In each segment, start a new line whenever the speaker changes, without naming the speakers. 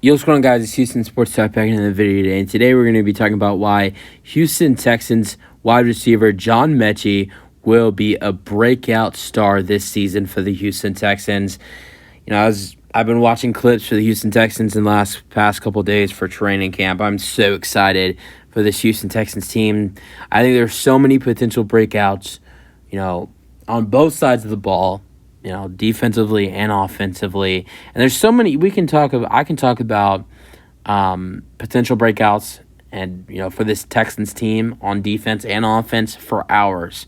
Yo, what's going on, guys? It's Houston Sports Talk back in the video today. And today we're going to be talking about why Houston Texans wide receiver John Metchie will be a breakout star this season for the Houston Texans. I've been watching clips for the Houston Texans in the past couple of days for training camp. I'm so excited for this Houston Texans team. I think there's so many potential breakouts, on both sides of the ball. Defensively and offensively. And there's so many I can talk about potential breakouts and, for this Texans team on defense and offense for hours.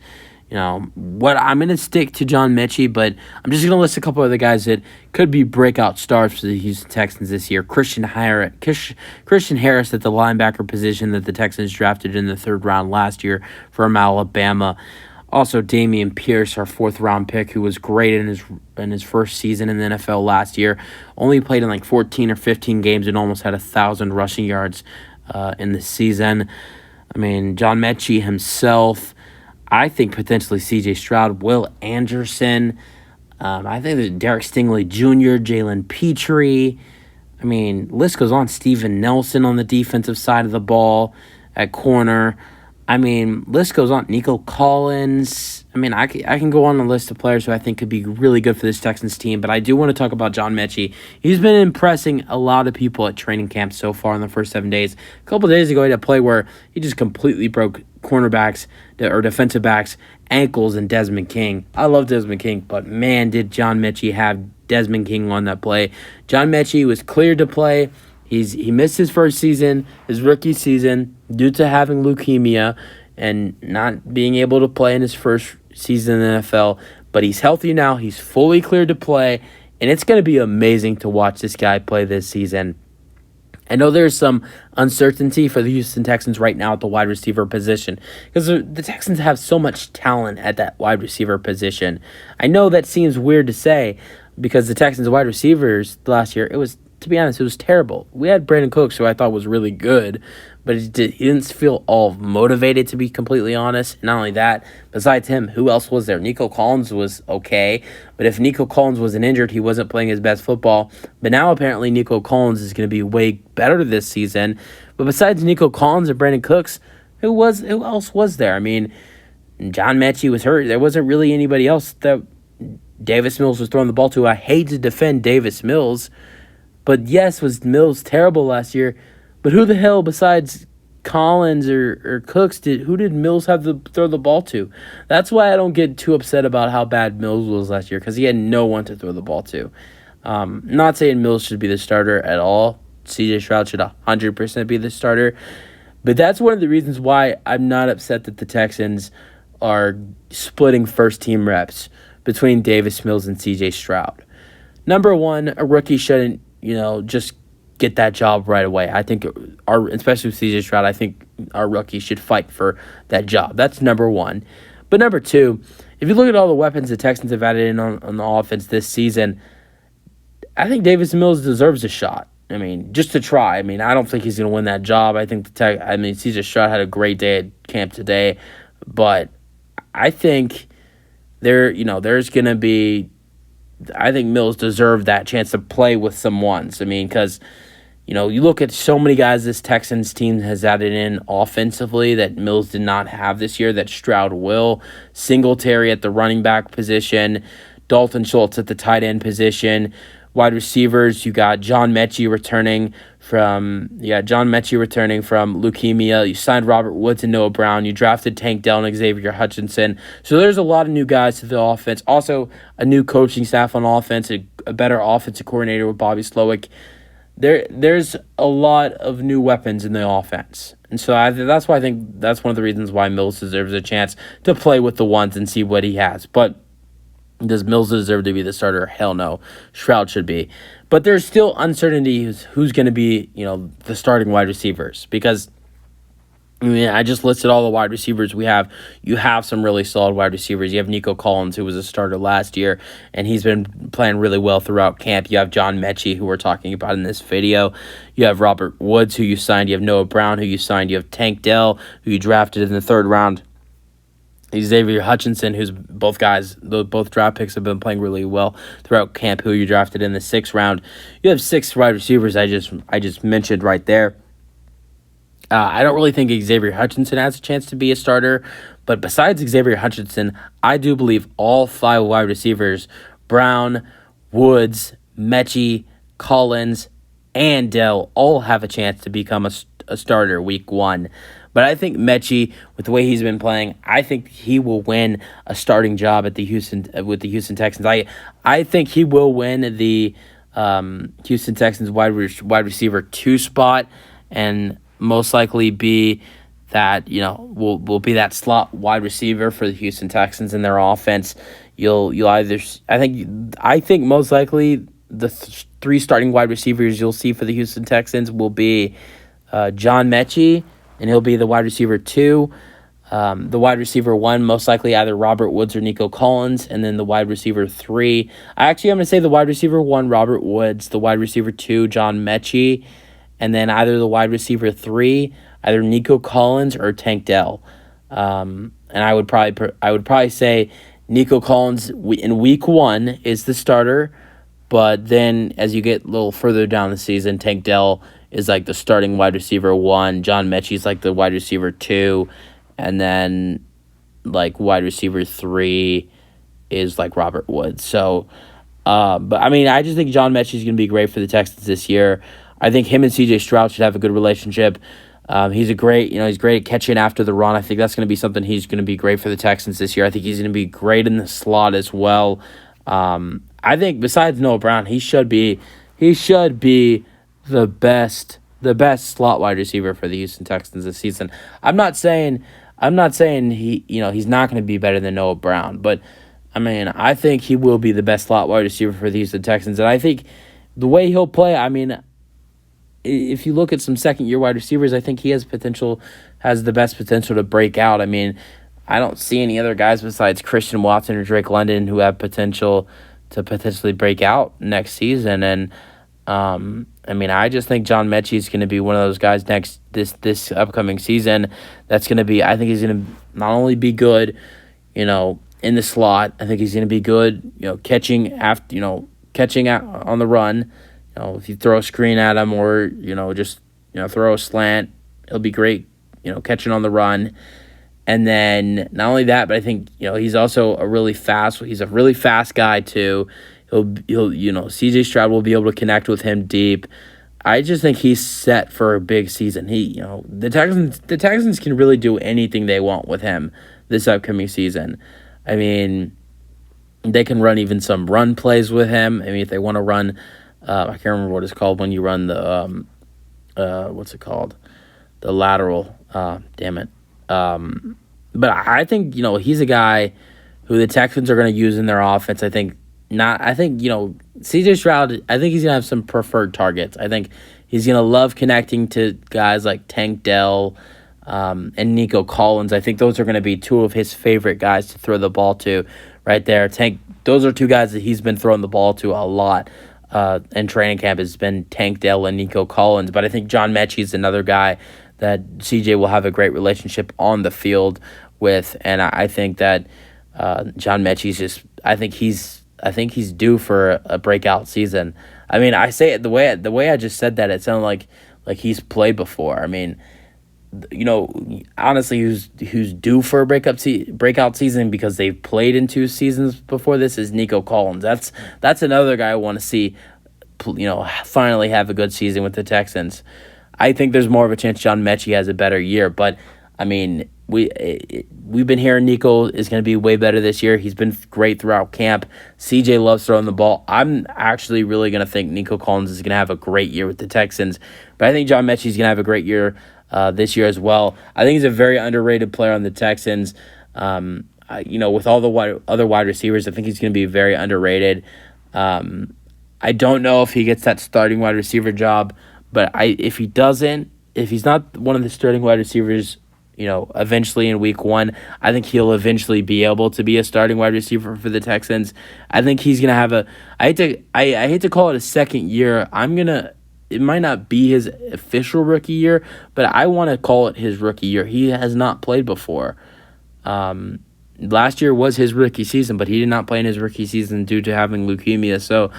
What I'm going to stick to John Metchie, but I'm just going to list a couple other guys that could be breakout stars for the Houston Texans this year. Christian Harris at the linebacker position that the Texans drafted in the third round last year from Alabama. Also, Damian Pierce, our fourth-round pick, who was great in his first season in the NFL last year. Only played in 14 or 15 games and almost had 1,000 rushing yards in the season. John Metchie himself. I think potentially C.J. Stroud, Will Anderson. I think that Derek Stingley Jr., Jalen Petrie. List goes on. Steven Nelson on the defensive side of the ball at corner. List goes on. Nico Collins. I can go on a list of players who I think could be really good for this Texans team, but I do want to talk about John Metchie. He's been impressing a lot of people at training camp so far in the first 7 days. A couple days ago, he had a play where he just completely broke cornerbacks or defensive backs' ankles and Desmond King. I love Desmond King, but man, did John Metchie have Desmond King on that play. John Metchie was cleared to play. He missed his first season, his rookie season, due to having leukemia and not being able to play in his first season in the NFL. But he's healthy now. He's fully cleared to play, and it's going to be amazing to watch this guy play this season. I know there's some uncertainty for the Houston Texans right now at the wide receiver position because the Texans have so much talent at that wide receiver position. I know that seems weird to say because the Texans wide receivers last year, to be honest, it was terrible. We had Brandon Cooks, who I thought was really good, but he didn't feel all motivated, to be completely honest. Not only that, besides him, who else was there? Nico Collins was okay, but if Nico Collins wasn't injured, he wasn't playing his best football. But now apparently Nico Collins is going to be way better this season. But besides Nico Collins and Brandon Cooks, who else was there? John Metchie was hurt. There wasn't really anybody else that Davis Mills was throwing the ball to. I hate to defend Davis Mills, but yes, was Mills terrible last year? But who the hell besides Collins or Cooks who did Mills have to throw the ball to? That's why I don't get too upset about how bad Mills was last year, because he had no one to throw the ball to. Not saying Mills should be the starter at all. C.J. Stroud should 100% be the starter. But that's one of the reasons why I'm not upset that the Texans are splitting first-team reps between Davis Mills and C.J. Stroud. Number one, a rookie shouldn't just get that job right away. I think especially with C.J. Stroud, I think our rookie should fight for that job. That's number one. But number two, if you look at all the weapons the Texans have added in on the offense this season, I think Davis Mills deserves a shot. Just to try. I don't think he's going to win that job. I think C.J. Stroud had a great day at camp today, but I think there's going to be. I think Mills deserved that chance to play with some ones. Because, you look at so many guys this Texans team has added in offensively that Mills did not have this year, that Stroud will. Singletary at the running back position, Dalton Schultz at the tight end position. Wide receivers, you got John Metchie returning from leukemia. You signed Robert Woods and Noah Brown. You drafted Tank Dell and Xavier Hutchinson. So there's a lot of new guys to the offense. Also, a new coaching staff on offense, a better offensive coordinator with Bobby Slowick. There's a lot of new weapons in the offense. And so that's why I think that's one of the reasons why Mills deserves a chance to play with the ones and see what he has. But does Mills deserve to be the starter? Hell no. Stroud should be. But there's still uncertainty who's going to be, the starting wide receivers. Because, I just listed all the wide receivers we have. You have some really solid wide receivers. You have Nico Collins, who was a starter last year, and he's been playing really well throughout camp. You have John Metchie, who we're talking about in this video. You have Robert Woods, who you signed. You have Noah Brown, who you signed. You have Tank Dell, who you drafted in the third round. Xavier Hutchinson, who's both draft picks have been playing really well throughout camp, who you drafted in the 6th round. You have 6 wide receivers I just mentioned right there. I don't really think Xavier Hutchinson has a chance to be a starter, but besides Xavier Hutchinson, I do believe all 5 wide receivers, Brown, Woods, Metchie, Collins, and Dell, all have a chance to become a starter week 1. But I think Metchie, with the way he's been playing, I think he will win a starting job at the with the Houston Texans. I think he will win the Houston Texans wide receiver 2 spot, and most likely be that, will be that slot wide receiver for the Houston Texans in their offense. You'll either, I think most likely the 3 starting wide receivers you'll see for the Houston Texans will be John Metchie, and he'll be the wide receiver 2. The wide receiver 1, most likely either Robert Woods or Nico Collins, and then the wide receiver 3. I'm going to say the wide receiver 1, Robert Woods, the wide receiver 2, John Metchie, and then either the wide receiver 3, either Nico Collins or Tank Dell. And I would probably say Nico Collins in week 1 is the starter, but then as you get a little further down the season, Tank Dell is like the starting wide receiver 1, John Metchie is like the wide receiver 2, and then like wide receiver 3 is like Robert Woods. So, but I just think John Metchie is going to be great for the Texans this year. I think him and C.J. Stroud should have a good relationship. He's great at catching after the run. I think that's going to be something he's going to be great for the Texans this year. I think he's going to be great in the slot as well. I think besides Noah Brown, he should be the best slot wide receiver for the Houston Texans this season. I'm not saying he's not going to be better than Noah Brown, but I think he will be the best slot wide receiver for the Houston Texans, and I think the way he'll play, if you look at some second-year wide receivers, I think he has the best potential to break out. I don't see any other guys besides Christian Watson or Drake London who have potential to potentially break out next season. And I just think John Metchie is going to be one of those guys this upcoming season. That's going to be. I think he's going to not only be good, in the slot. I think he's going to be good, catching out on the run. If you throw a screen at him or, just throw a slant, he'll be great, catching on the run. And then not only that, but I think, he's also a really fast guy too. He'll C.J. Stroud will be able to connect with him deep. I just think he's set for a big season. The Texans can really do anything they want with him this upcoming season. They can run even some run plays with him. If they want to run, I can't remember what it's called when you run the, what's it called? The lateral. Damn it. But I think, he's a guy who the Texans are going to use in their offense. C.J. Stroud, I think he's going to have some preferred targets. I think he's going to love connecting to guys like Tank Dell and Nico Collins. I think those are going to be 2 of his favorite guys to throw the ball to right there. Those are 2 guys that he's been throwing the ball to a lot. In training camp has been Tank Dell and Nico Collins. But I think John Metchie is another guy that CJ will have a great relationship on the field with. And I think that John Metchie's I think he's due for a breakout season. I say it the way I just said that, it sounded like he's played before. Honestly, who's due for a breakout season because they've played in 2 seasons before this is Nico Collins. That's another guy I want to see, finally have a good season with the Texans. I think there's more of a chance John Metchie has a better year, but we've been hearing Nico is going to be way better this year. He's been great throughout camp. CJ loves throwing the ball. I'm actually really going to think Nico Collins is going to have a great year with the Texans, but I think John Metchie is going to have a great year this year as well. I think he's a very underrated player on the Texans. With all the other wide receivers, I think he's going to be very underrated. I don't know if he gets that starting wide receiver job, but if he's not one of the starting wide receivers, eventually in week 1, I think he'll eventually be able to be a starting wide receiver for the Texans. I think he's going to have I hate to call it a second year. It might not be his official rookie year, but I want to call it his rookie year. He has not played before. last year was his rookie season, but he did not play in his rookie season due to having leukemia. So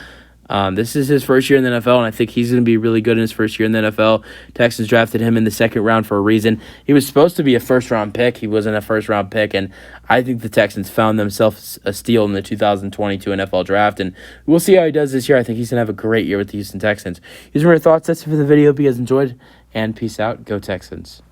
this is his first year in the NFL, and I think he's going to be really good in his first year in the NFL. Texans drafted him in the second round for a reason. He was supposed to be a first-round pick. He wasn't a first-round pick, and I think the Texans found themselves a steal in the 2022 NFL draft, and we'll see how he does this year. I think he's going to have a great year with the Houston Texans. These are my thoughts. That's it for the video. Hope you guys enjoyed, and peace out. Go Texans.